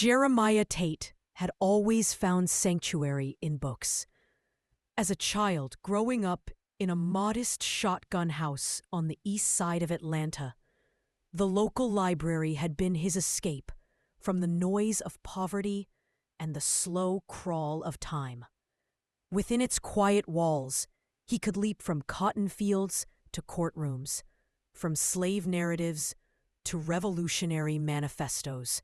Jeremiah Tate had always found sanctuary in books. As a child growing up in a modest shotgun house on the east side of Atlanta, the local library had been his escape from the noise of poverty and the slow crawl of time. Within its quiet walls, he could leap from cotton fields to courtrooms, from slave narratives to revolutionary manifestos.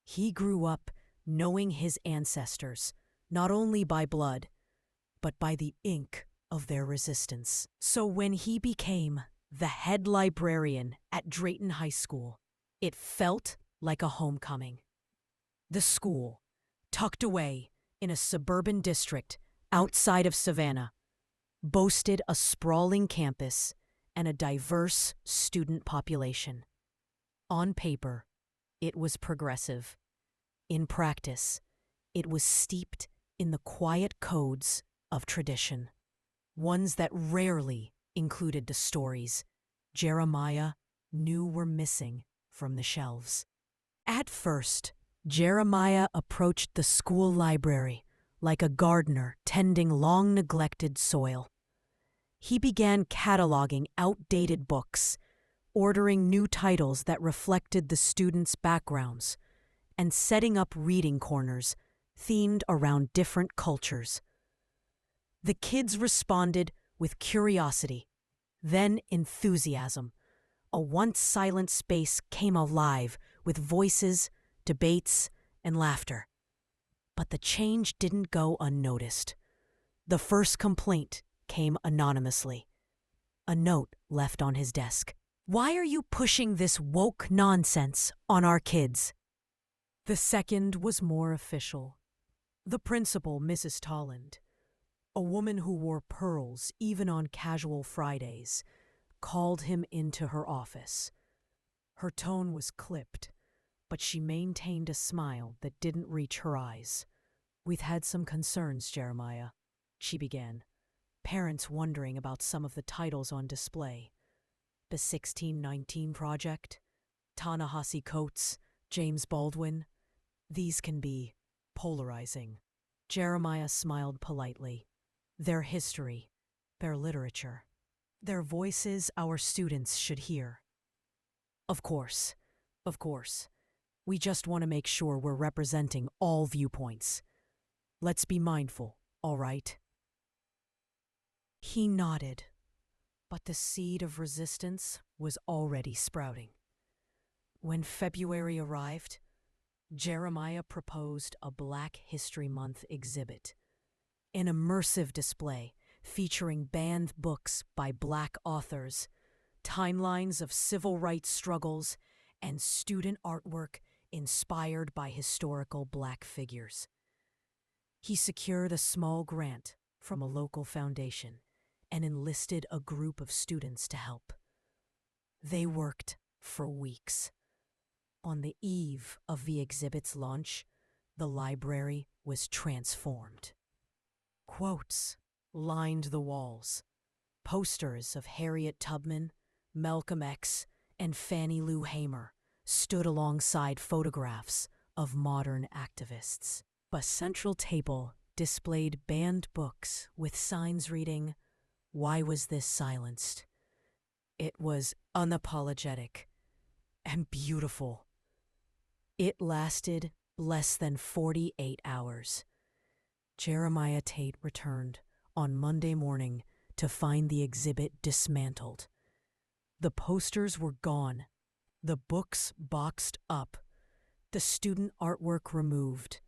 He grew up knowing his ancestors, not only by blood, but by the ink of their resistance. So when he became the head librarian at Drayton High School, it felt like a homecoming. The school, tucked away in a suburban district outside of Savannah, boasted a sprawling campus and a diverse student population. On paper, it was progressive. In practice, it was steeped in the quiet codes of tradition, ones that rarely included the stories Jeremiah knew were missing from the shelves. At first, Jeremiah approached the school library like a gardener tending long-neglected soil. He began cataloging outdated books, ordering new titles that reflected the students' backgrounds, and setting up reading corners themed around different cultures. The kids responded with curiosity, then enthusiasm. A once silent space came alive with voices, debates, and laughter. But the change didn't go unnoticed. The first complaint came anonymously. A note left on his desk. "Why are you pushing this woke nonsense on our kids?" The second was more official. The principal, Mrs. Tolland, a woman who wore pearls even on casual Fridays, called him into her office. Her tone was clipped, but she maintained a smile that didn't reach her eyes. "We've had some concerns, Jeremiah," she began. "Parents wondering about some of the titles on display. The 1619 Project, Ta-Nehisi Coates, James Baldwin. These can be polarizing." Jeremiah smiled politely. "Their history, their literature, their voices our students should hear." Of course. We just want to make sure we're representing all viewpoints. Let's be mindful, all right?" He nodded, but the seed of resistance was already sprouting. When February arrived, Jeremiah proposed a Black History Month exhibit, an immersive display featuring banned books by Black authors, timelines of civil rights struggles, and student artwork inspired by historical Black figures. He secured a small grant from a local foundation and enlisted a group of students to help. They worked for weeks. On the eve of the exhibit's launch, the library was transformed. Quotes lined the walls. Posters of Harriet Tubman, Malcolm X, and Fannie Lou Hamer stood alongside photographs of modern activists. A central table displayed banned books with signs reading, "Why was this silenced?" It was unapologetic and beautiful. It lasted less than 48 hours. Jeremiah Tate returned on Monday morning to find the exhibit dismantled. The posters were gone, the books boxed up, the student artwork removed.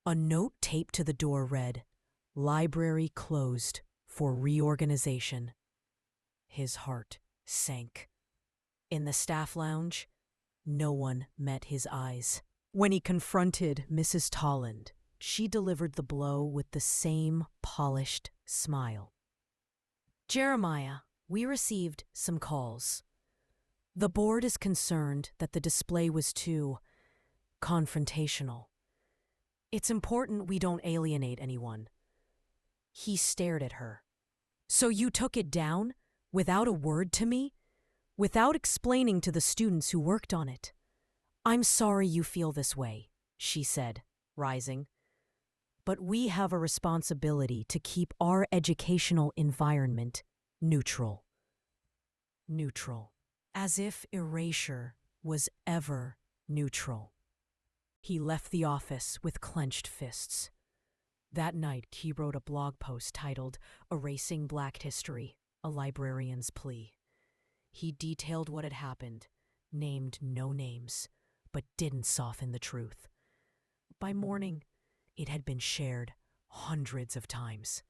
A note taped to the door read, "Library closed for reorganization." His heart sank. In the staff lounge, no one met his eyes. When he confronted Mrs. Tolland, she delivered the blow with the same polished smile. "Jeremiah, we received some calls. The board is concerned that the display was too confrontational. It's important we don't alienate anyone." He stared at her. "So you took it down without a word to me? Without explaining to the students who worked on it? I'm sorry you feel this way, she said, rising. But we have a responsibility to keep our educational environment neutral. Neutral. As if erasure was ever neutral. He left the office with clenched fists. That night, he wrote a blog post titled "Erasing Black History, a Librarian's Plea." He detailed what had happened, named no names, but didn't soften the truth. By morning, it had been shared hundreds of times.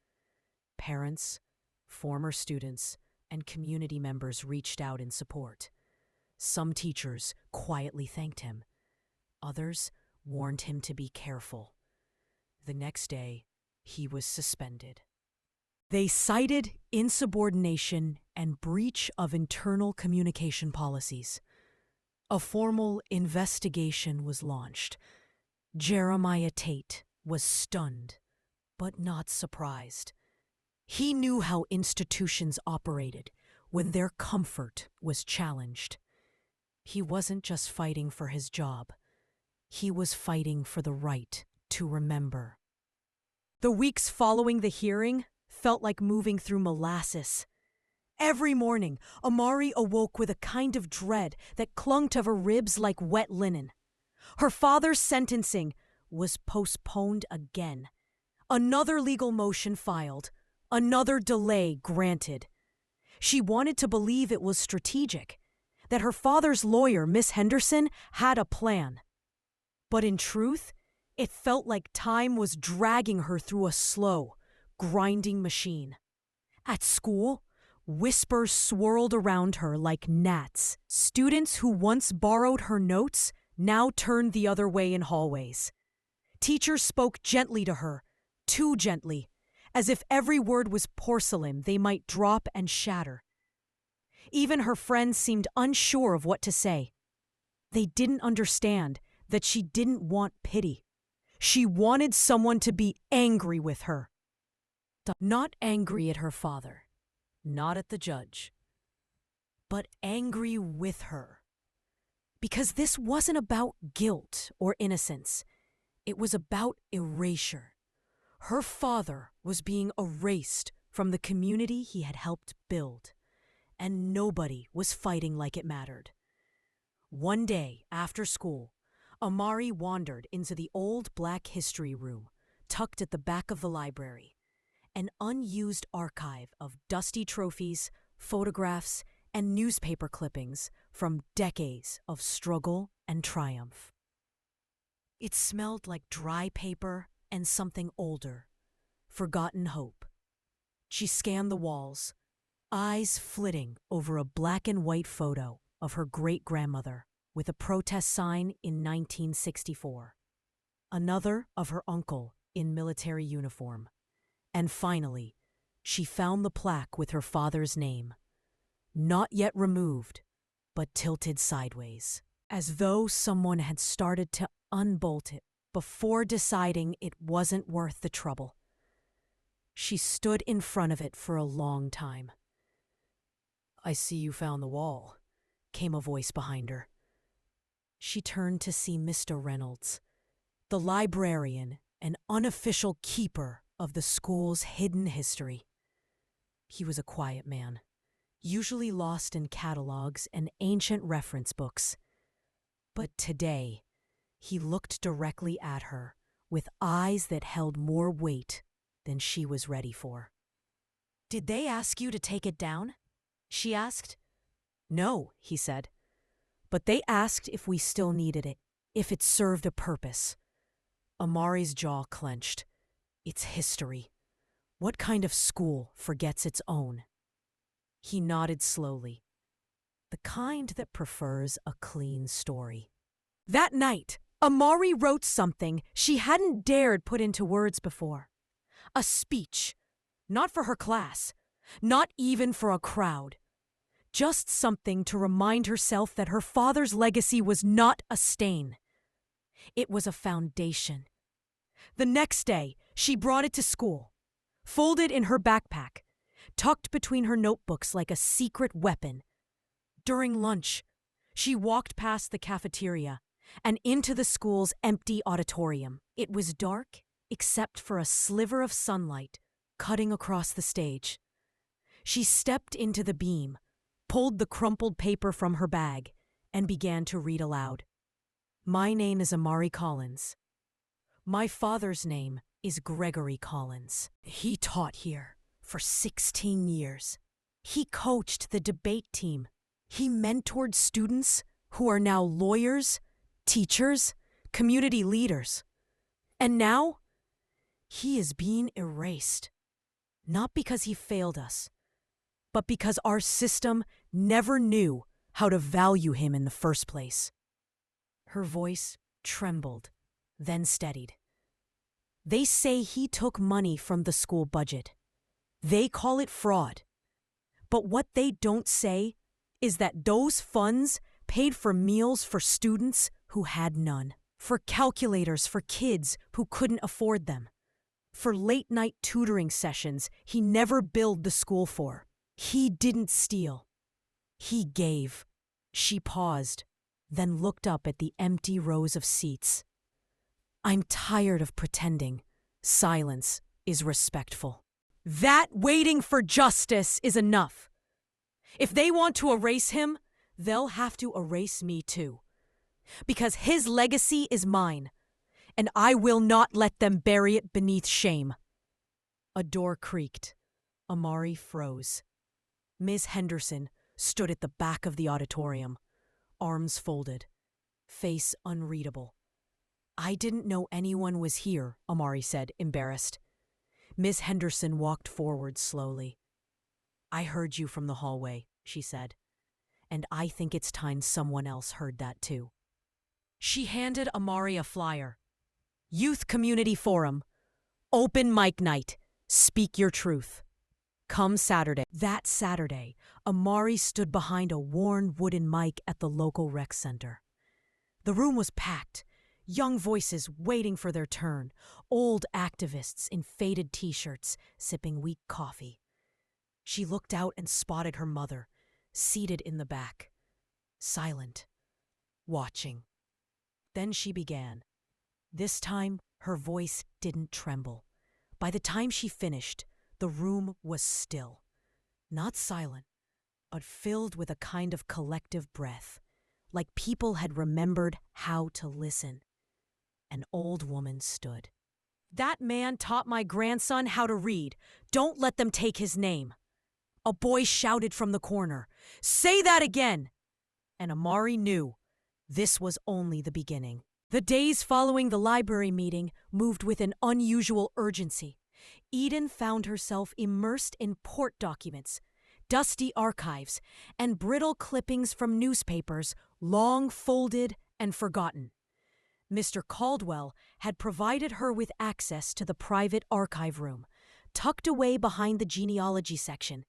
Parents, former students, and community members reached out in support. Some teachers quietly thanked him. Others warned him to be careful. The next day, he was suspended. They cited insubordination and breach of internal communication policies. A formal investigation was launched. Jeremiah Tate was stunned, but not surprised. He knew how institutions operated when their comfort was challenged. He wasn't just fighting for his job. He was fighting for the right to remember. The weeks following the hearing felt like moving through molasses. Every morning, Amari awoke with a kind of dread that clung to her ribs like wet linen. Her father's sentencing was postponed again. Another legal motion filed. Another delay granted. She wanted to believe it was strategic, that her father's lawyer, Miss Henderson, had a plan. But in truth, it felt like time was dragging her through a slow, grinding machine. At school, whispers swirled around her like gnats. Students who once borrowed her notes now turned the other way in hallways. Teachers spoke gently to her, too gently, as if every word was porcelain they might drop and shatter. Even her friends seemed unsure of what to say. They didn't understand that she didn't want pity. She wanted someone to be angry with her. Not angry at her father, not at the judge, but angry with her. Because this wasn't about guilt or innocence. It was about erasure. Her father was being erased from the community he had helped build, and nobody was fighting like it mattered. One day, after school, Amari wandered into the old Black History room, tucked at the back of the library, an unused archive of dusty trophies, photographs, and newspaper clippings from decades of struggle and triumph. It smelled like dry paper and something older, forgotten hope. She scanned the walls, eyes flitting over a black and white photo of her great-grandmother with a protest sign in 1964, another of her uncle in military uniform, and finally, she found the plaque with her father's name, not yet removed, but tilted sideways, as though someone had started to unbolt it before deciding it wasn't worth the trouble. She stood in front of it for a long time. "I see you found the wall," came a voice behind her. She turned to see Mr. Reynolds, the librarian and unofficial keeper of the school's hidden history. He was a quiet man, usually lost in catalogs and ancient reference books. But today, he looked directly at her with eyes that held more weight than she was ready for. "Did they ask you to take it down?" she asked. "No," he said. "But they asked if we still needed it, if it served a purpose." Amari's jaw clenched. It's history. What kind of school forgets its own? He nodded slowly. The kind that prefers a clean story. That night, Amari wrote something she hadn't dared put into words before. A speech. Not for her class. Not even for a crowd. Just something to remind herself that her father's legacy was not a stain. It was a foundation. The next day, she brought it to school, folded in her backpack, tucked between her notebooks like a secret weapon. During lunch, she walked past the cafeteria and into the school's empty auditorium. It was dark, except for a sliver of sunlight cutting across the stage. She stepped into the beam, pulled the crumpled paper from her bag, and began to read aloud. My name is Amari Collins. My father's name is Gregory Collins. He taught here for 16 years. He coached the debate team. He mentored students who are now lawyers, teachers, community leaders. And now, he is being erased. Not because he failed us, but because our system never knew how to value him in the first place. Her voice trembled, then steadied. They say he took money from the school budget. They call it fraud. But what they don't say is that those funds paid for meals for students who had none, for calculators for kids who couldn't afford them, for late-night tutoring sessions he never billed the school for. He didn't steal. He gave. She paused, then looked up at the empty rows of seats. I'm tired of pretending. Silence is respectful. That waiting for justice is enough. If they want to erase him, they'll have to erase me too. Because his legacy is mine, and I will not let them bury it beneath shame. A door creaked. Amari froze. Ms. Henderson stood at the back of the auditorium, arms folded, face unreadable. I didn't know anyone was here, Amari said, embarrassed. Ms. Henderson walked forward slowly. I heard you from the hallway, she said, and I think it's time someone else heard that too. She handed Amari a flyer. Youth Community Forum. Open mic night. Speak your truth. Come Saturday. That Saturday, Amari stood behind a worn wooden mic at the local rec center. The room was packed. Young voices waiting for their turn, old activists in faded t-shirts sipping weak coffee. She looked out and spotted her mother, seated in the back, silent, watching. Then she began. This time, her voice didn't tremble. By the time she finished, the room was still. Not silent, but filled with a kind of collective breath, like people had remembered how to listen. An old woman stood. That man taught my grandson how to read. Don't let them take his name. A boy shouted from the corner, Say that again! And Amari knew this was only the beginning. The days following the library meeting moved with an unusual urgency. Eden found herself immersed in court documents, dusty archives, and brittle clippings from newspapers, long folded and forgotten. Mr. Caldwell had provided her with access to the private archive room, tucked away behind the genealogy section.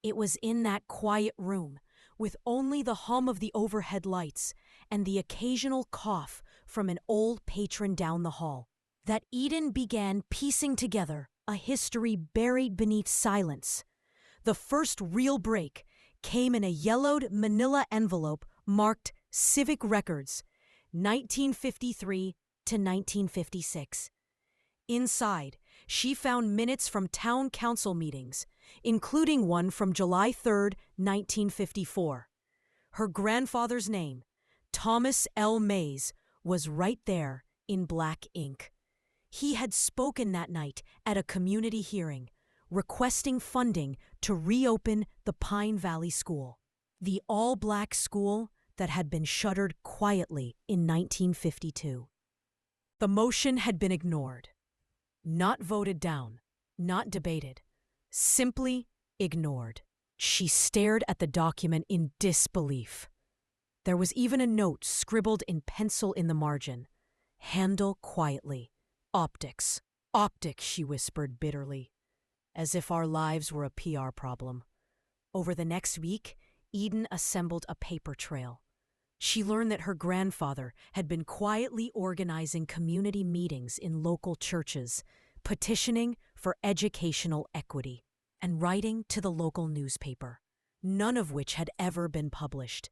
It was in that quiet room, with only the hum of the overhead lights and the occasional cough from an old patron down the hall, that Eden began piecing together a history buried beneath silence. The first real break came in a yellowed manila envelope marked Civic Records, 1953 to 1956. Inside, she found minutes from town council meetings, including one from July 3, 1954. Her grandfather's name, Thomas L. Mays, was right there in black ink. He had spoken that night at a community hearing, requesting funding to reopen the Pine Valley School, the all-black school that had been shuttered quietly in 1952. The motion had been ignored. Not voted down, not debated, simply ignored. She stared at the document in disbelief. There was even a note scribbled in pencil in the margin. Handle quietly. Optics. Optics, she whispered bitterly, as if our lives were a PR problem. Over the next week, Eden assembled a paper trail. She learned that her grandfather had been quietly organizing community meetings in local churches, petitioning for educational equity, and writing to the local newspaper, none of which had ever been published.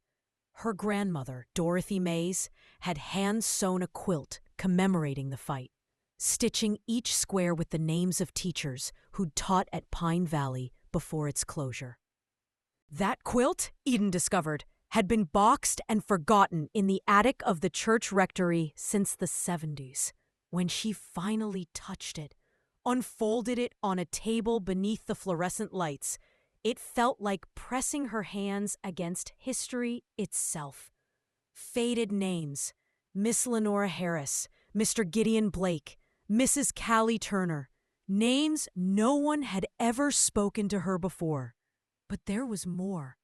Her grandmother, Dorothy Mays, had hand-sewn a quilt commemorating the fight, stitching each square with the names of teachers who'd taught at Pine Valley before its closure. That quilt, Eden discovered, had been boxed and forgotten in the attic of the church rectory since the 70s. When she finally touched it, unfolded it on a table beneath the fluorescent lights, it felt like pressing her hands against history itself. Faded names: Miss Lenora Harris, Mr. Gideon Blake, Mrs. Callie Turner. Names no one had ever spoken to her before. But there was more.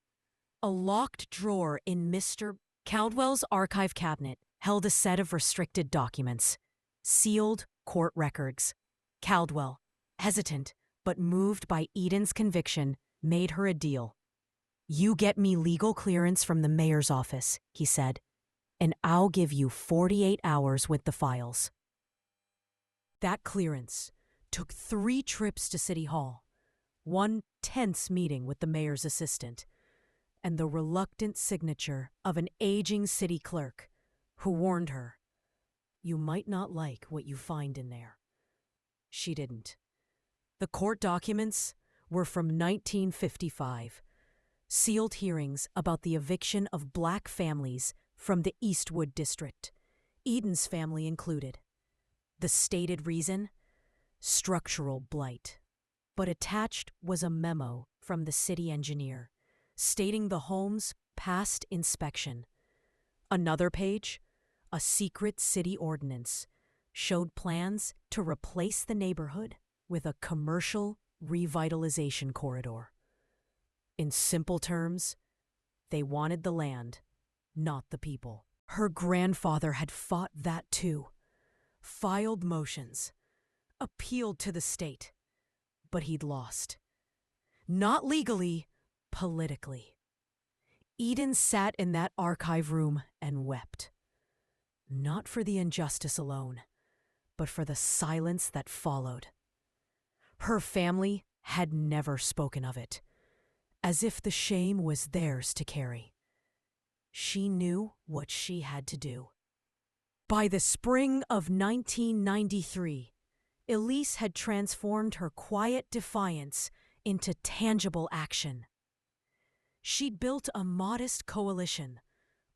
A locked drawer in Mr. Caldwell's archive cabinet held a set of restricted documents, sealed court records. Caldwell, hesitant but moved by Eden's conviction, made her a deal. "You get me legal clearance from the mayor's office," he said, "and I'll give you 48 hours with the files." That clearance took 3 trips to City Hall, 1 tense meeting with the mayor's assistant, and the reluctant signature of an aging city clerk who warned her, "You might not like what you find in there." She didn't. The court documents were from 1955, sealed hearings about the eviction of black families from the Eastwood district, Eden's family included. The stated reason? Structural blight. But attached was a memo from the city engineer, stating the home's past inspection. Another page, a secret city ordinance, showed plans to replace the neighborhood with a commercial revitalization corridor. In simple terms, they wanted the land, not the people. Her grandfather had fought that too, filed motions, appealed to the state, but he'd lost. Not legally, politically. Eden sat in that archive room and wept. Not for the injustice alone, but for the silence that followed. Her family had never spoken of it, as if the shame was theirs to carry. She knew what she had to do. By the spring of 1993, Elise had transformed her quiet defiance into tangible action. She'd built a modest coalition: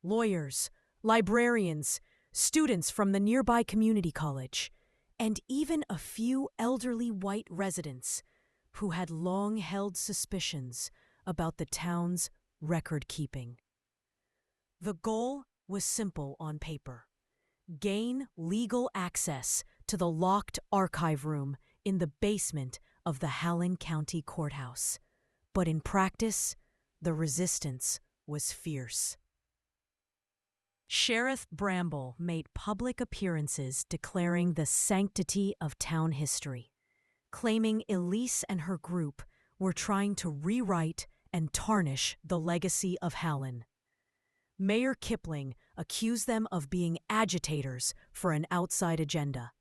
lawyers, librarians, students from the nearby community college, and even a few elderly white residents who had long held suspicions about the town's record-keeping. The goal was simple on paper: gain legal access to the locked archive room in the basement of the Hallen County Courthouse. But in practice, the resistance was fierce. Sheriff Bramble made public appearances declaring the sanctity of town history, claiming Elise and her group were trying to rewrite and tarnish the legacy of Hallen. Mayor Kipling accused them of being agitators for an outside agenda.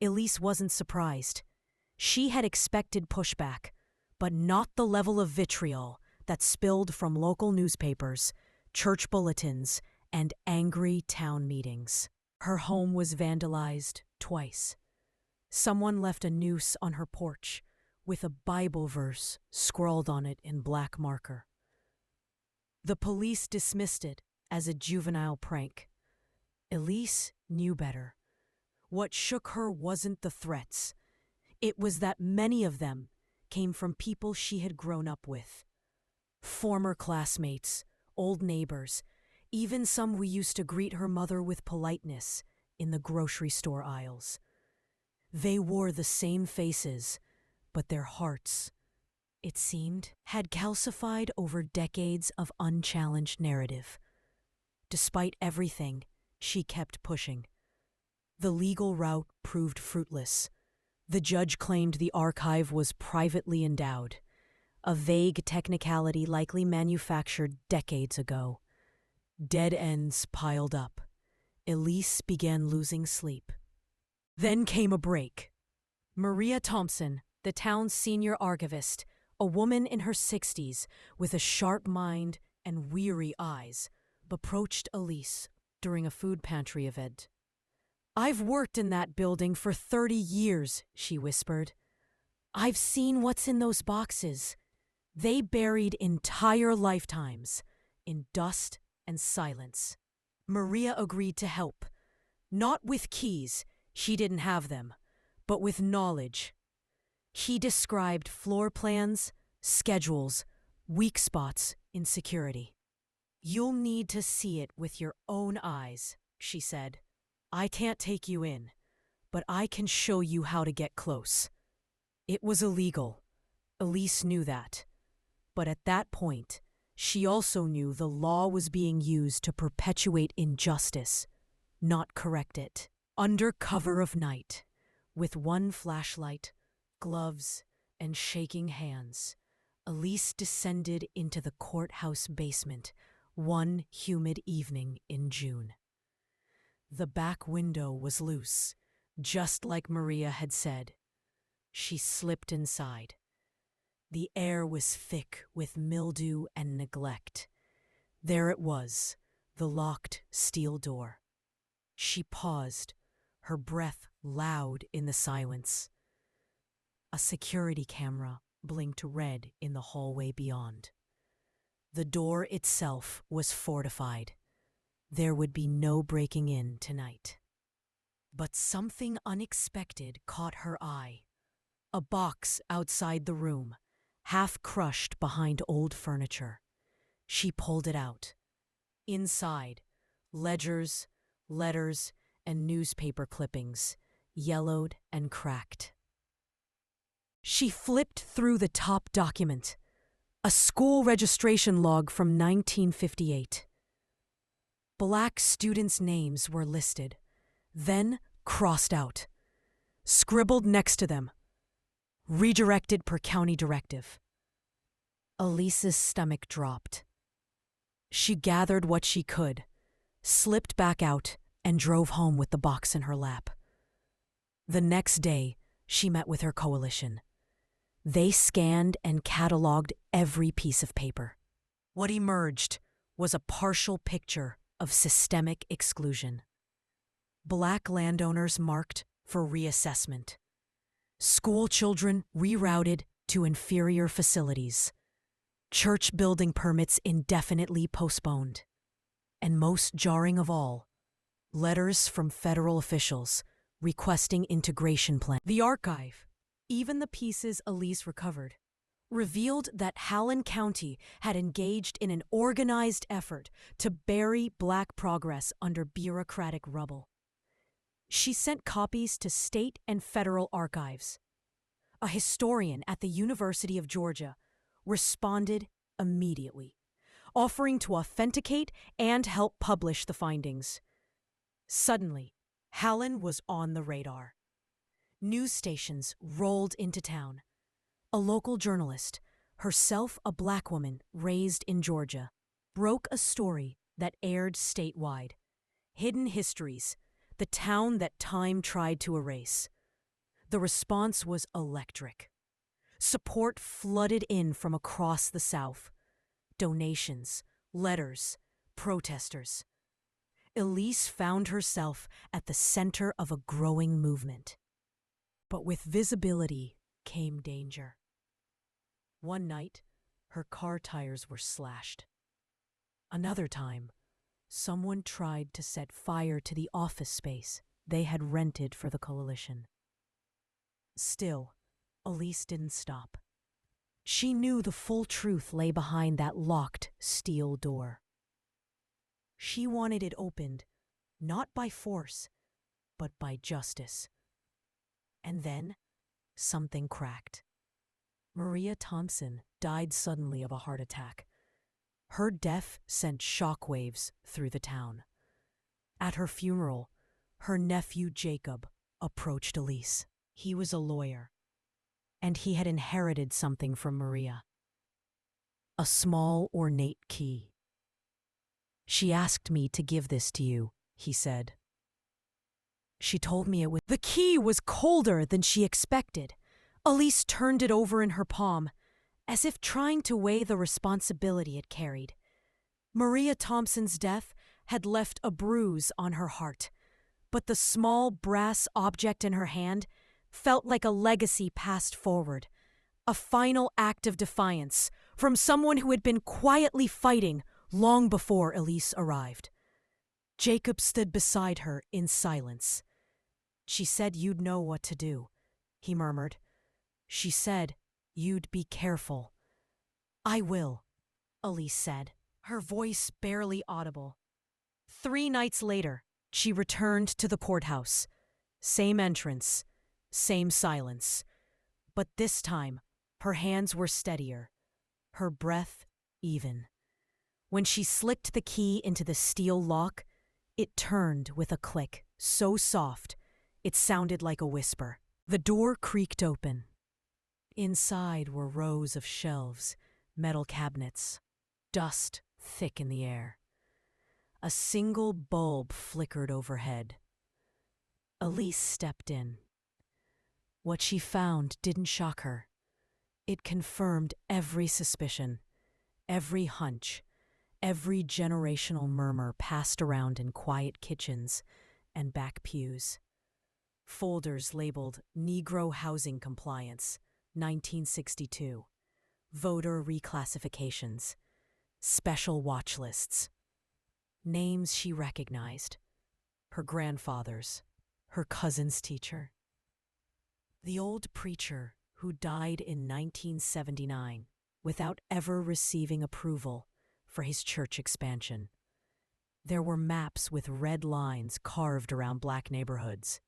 Elise wasn't surprised. She had expected pushback, but not the level of vitriol that spilled from local newspapers, church bulletins, and angry town meetings. Her home was vandalized twice. Someone left a noose on her porch with a Bible verse scrawled on it in black marker. The police dismissed it as a juvenile prank. Elise knew better. What shook her wasn't the threats. It was that many of them came from people she had grown up with. Former classmates, old neighbors, even some who used to greet her mother with politeness in the grocery store aisles. They wore the same faces, but their hearts, it seemed, had calcified over decades of unchallenged narrative. Despite everything, she kept pushing. The legal route proved fruitless. The judge claimed the archive was privately endowed, a vague technicality likely manufactured decades ago. Dead ends piled up. Elise began losing sleep. Then came a break. Maria Thompson, the town's senior archivist, a woman in her 60s with a sharp mind and weary eyes, approached Elise during a food pantry event. "I've worked in that building for 30 years," she whispered. "I've seen what's in those boxes. They buried entire lifetimes in dust and silence." Maria agreed to help, not with keys, she didn't have them, but with knowledge. He described floor plans, schedules, weak spots in security. "You'll need to see it with your own eyes," she said. "I can't take you in, but I can show you how to get close." It was illegal. Elise knew that. But at that point, she also knew the law was being used to perpetuate injustice, not correct it. Under cover of night, with one flashlight, gloves, and shaking hands, Elise descended into the courthouse basement one humid evening in June. The back window was loose, just like Maria had said. She slipped inside. The air was thick with mildew and neglect. There it was, the locked steel door. She paused, her breath loud in the silence. A security camera blinked red in the hallway beyond. The door itself was fortified. There would be no breaking in tonight. But something unexpected caught her eye. A box outside the room, half crushed behind old furniture. She pulled it out. Inside, ledgers, letters, and newspaper clippings, yellowed and cracked. She flipped through the top document, a school registration log from 1958. Black students' names were listed, then crossed out. Scribbled next to them, "Redirected per county directive." Elise's stomach dropped. She gathered what she could, slipped back out, and drove home with the box in her lap. The next day, she met with her coalition. They scanned and cataloged every piece of paper. What emerged was a partial picture of systemic exclusion. Black landowners marked for reassessment. School children rerouted to inferior facilities. Church building permits indefinitely postponed. And most jarring of all, letters from federal officials requesting integration plans. The archive, even the pieces Elise recovered, revealed that Hallen County had engaged in an organized effort to bury Black progress under bureaucratic rubble. She sent copies to state and federal archives. A historian at the University of Georgia responded immediately, offering to authenticate and help publish the findings. Suddenly, Hallen was on the radar. News stations rolled into town. A local journalist, herself a Black woman raised in Georgia, broke a story that aired statewide. Hidden Histories, the town that time tried to erase. The response was electric. Support flooded in from across the South. Donations, letters, protesters. Elise found herself at the center of a growing movement. But with visibility came danger. One night, her car tires were slashed. Another time, someone tried to set fire to the office space they had rented for the coalition. Still, Elise didn't stop. She knew the full truth lay behind that locked steel door. She wanted it opened, not by force, but by justice. And then, something cracked. Maria Thompson died suddenly of a heart attack. Her death sent shockwaves through the town. At her funeral, her nephew Jacob approached Elise. He was a lawyer, and he had inherited something from Maria. A small, ornate key. "She asked me to give this to you," he said. She told me it was... The key was colder than she expected. Elise turned it over in her palm, as if trying to weigh the responsibility it carried. Maria Thompson's death had left a bruise on her heart, but the small brass object in her hand felt like a legacy passed forward, a final act of defiance from someone who had been quietly fighting long before Elise arrived. Jacob stood beside her in silence. "She said you'd know what to do," he murmured. "She said you'd be careful." "I will," Elise said, her voice barely audible. 3 nights later, she returned to the courthouse. Same entrance, same silence. But this time, her hands were steadier, her breath even. When she slicked the key into the steel lock, it turned with a click, so soft it sounded like a whisper. The door creaked open. Inside were rows of shelves, metal cabinets, dust thick in the air. A single bulb flickered overhead. Elise stepped in. What she found didn't shock her. It confirmed every suspicion, every hunch, every generational murmur passed around in quiet kitchens and back pews. Folders labeled Negro Housing Compliance, 1962, voter reclassifications, special watch lists. Names she recognized. Her grandfather's, her cousin's teacher. The old preacher who died in 1979 without ever receiving approval for his church expansion. There were maps with red lines carved around black neighborhoods.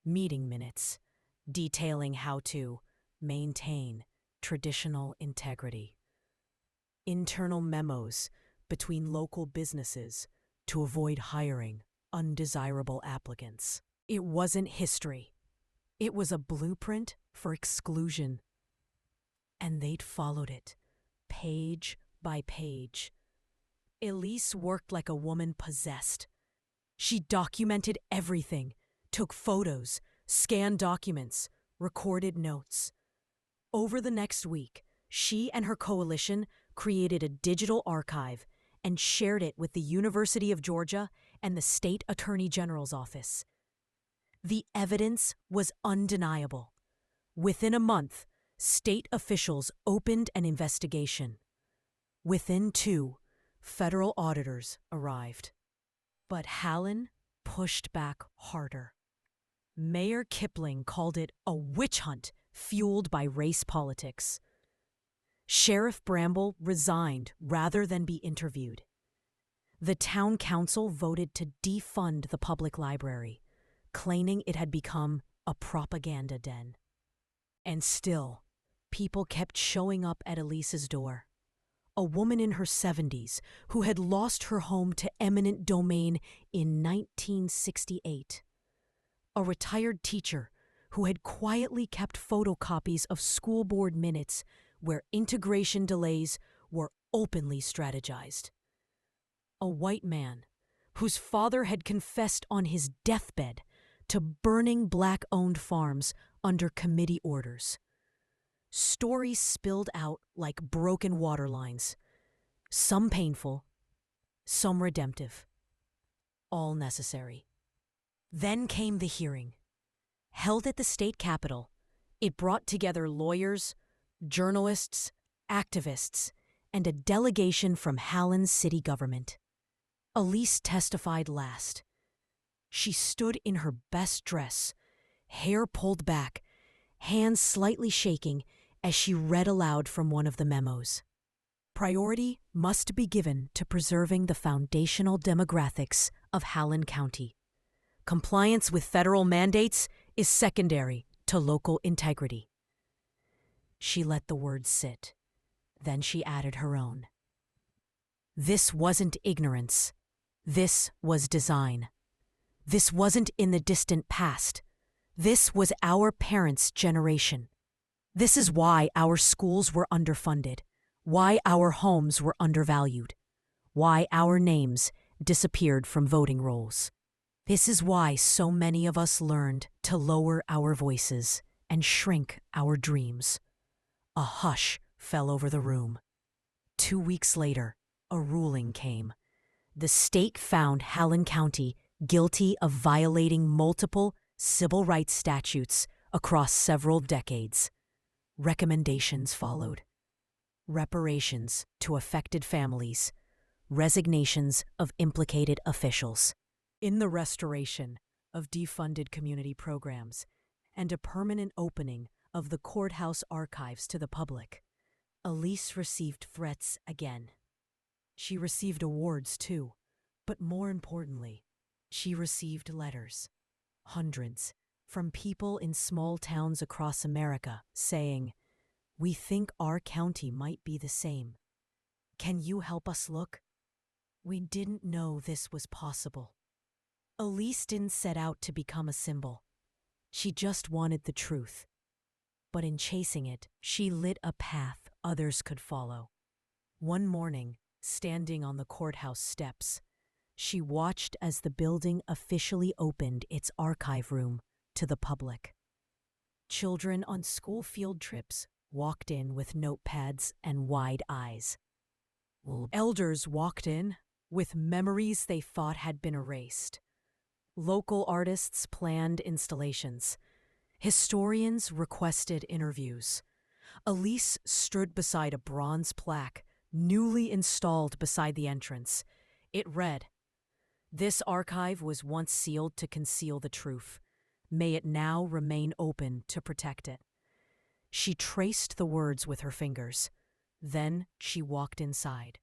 Meeting minutes detailing how to maintain traditional integrity. Internal memos between local businesses to avoid hiring undesirable applicants. It wasn't history. It was a blueprint for exclusion. And they'd followed it, page by page. Elise worked like a woman possessed. She documented everything, took photos, scanned documents, recorded notes. Over the next week, she and her coalition created a digital archive and shared it with the University of Georgia and the State Attorney General's office. The evidence was undeniable. Within a month, state officials opened an investigation. Within 2, federal auditors arrived. But Hallen pushed back harder. Mayor Kipling called it a witch hunt fueled by race politics. Sheriff Bramble resigned rather than be interviewed. The town council voted to defund the public library, claiming it had become a propaganda den. And still, people kept showing up at Elise's door. A woman in her 70s who had lost her home to eminent domain in 1968. A retired teacher who had quietly kept photocopies of school board minutes where integration delays were openly strategized. A white man whose father had confessed on his deathbed to burning black-owned farms under committee orders. Stories spilled out like broken water lines, some painful, some redemptive, all necessary. Then came the hearing. Held at the state capitol, it brought together lawyers, journalists, activists, and a delegation from Hallen's city government. Elise testified last. She stood in her best dress, hair pulled back, hands slightly shaking as she read aloud from one of the memos. Priority must be given to preserving the foundational demographics of Hallen County. Compliance with federal mandates is secondary to local integrity. She let the words sit. Then she added her own. This wasn't ignorance. This was design. This wasn't in the distant past. This was our parents' generation. This is why our schools were underfunded, why our homes were undervalued, why our names disappeared from voting rolls. This is why so many of us learned to lower our voices and shrink our dreams. A hush fell over the room. 2 weeks later, a ruling came. The state found Hallen County guilty of violating multiple civil rights statutes across several decades. Recommendations followed: reparations to affected families, resignations of implicated officials, in the restoration of defunded community programs, and a permanent opening of the courthouse archives to the public. Elise received threats again. She received awards too, but more importantly, she received letters, hundreds, from people in small towns across America saying, "We think our county might be the same. Can you help us look?" We didn't know this was possible. Elise didn't set out to become a symbol. She just wanted the truth. But in chasing it, she lit a path others could follow. One morning, standing on the courthouse steps, she watched as the building officially opened its archive room to the public. Children on school field trips walked in with notepads and wide eyes. Elders walked in with memories they thought had been erased. Local artists planned installations. Historians requested interviews. Elise stood beside a bronze plaque newly installed beside the entrance. It read, "This archive was once sealed to conceal the truth. May it now remain open to protect it." She traced the words with her fingers. Then she walked inside.